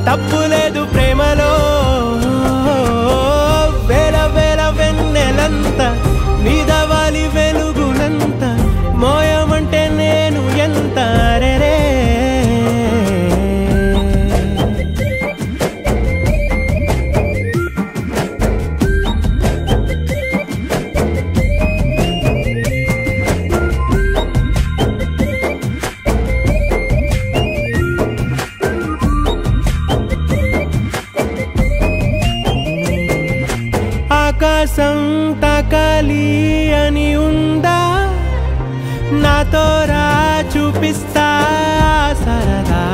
తప్పు లేదు ప్రేమలో వేల వేల వెన్నెలంత మీద వాలి వెలుగునంత మోయమంటే నేను ఎంత రే ఆకాశం తాకాలి అని ఉందా నాతో రా చూపిస్తా సరదా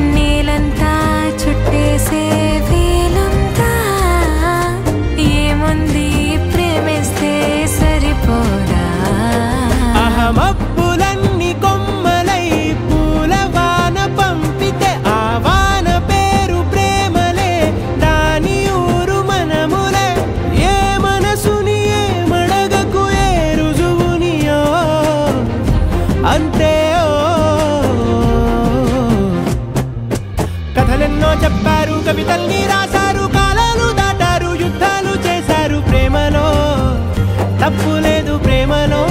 నీలంతా చుట్టేసే వీలుందా ఏముంది ప్రేమిస్తే సరిపోదా మబ్బులన్నీ కొమ్మలై పూల వాన పంపితే ఆ వాన పేరు ప్రేమలే దాని ఊరు మనములే ఏ మనసుని ఏ మడగకు ఏ రుజువునియో అంతే కథలెన్నో చెప్పారు కవితల్ని రాశారు కాలాలు దాటారు యుద్ధాలు చేశారు ప్రేమలో తప్పు లేదు ప్రేమలో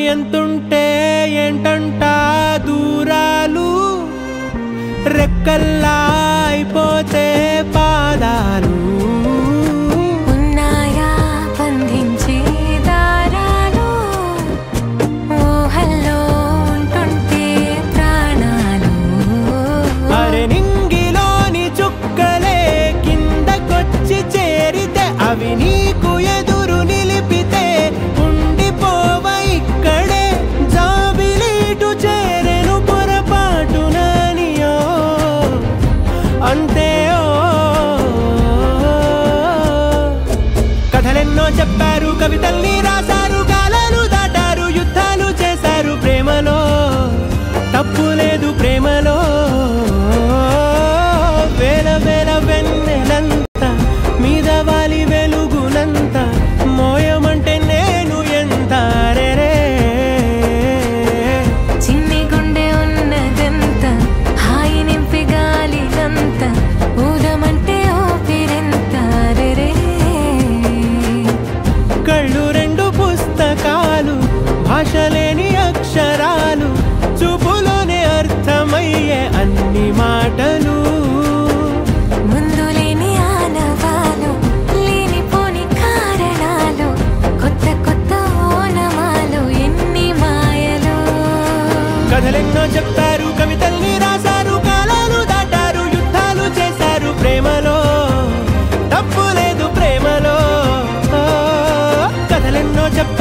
ఎంతుంటే ఏంటంట దూరాలు రెక్కల్లా అయిపోతే పాదాలు ఉన్నాయా బంధించే దారాలు ఊహల్లో ఉంటుంటే ప్రాణాలు అరే నింగిలోని చుక్కలే కిందకొచ్చి చేరితే అవి నీకు ఎదురు నిలిపితే ఉండిపోవ ఇక్కడే జాబిలీటు చేరెను పొరపాటుననియో అంతే కథలెన్నో చెప్పారు కవితల్ని రాశారు కాలాలు దాటారు యుద్ధాలు చేశారు ప్రేమలో తప్పు లేదు ప్రేమలో వేల వేల వెన్నెలంత మీద వాలి వెలుగునంత మోయమంటే నేను ఎంత రే చిన్ని గుండె ఉన్నదంత హాయి నింపి గాలినంత ఊదమంటే ఊపిరెంత రే కళ్ళు రెండు పుస్తకాలు భాష లేని అక్షరాలు చూపులోనే అర్థమయ్యే అన్ని మాటలు ముందు లేని ఆనవాలు లేనిపోని కారణాలు కొత్త కొత్త ఓనమాలు ఎన్ని మాయలు కథలెన్నో చెప్పారు కవితల్ని రాశారు కాలాలు దాటారు యుద్ధాలు చేశారు ప్రేమలో తప్పు లేదు ప్రేమలో కథలెన్నో చెప్పారు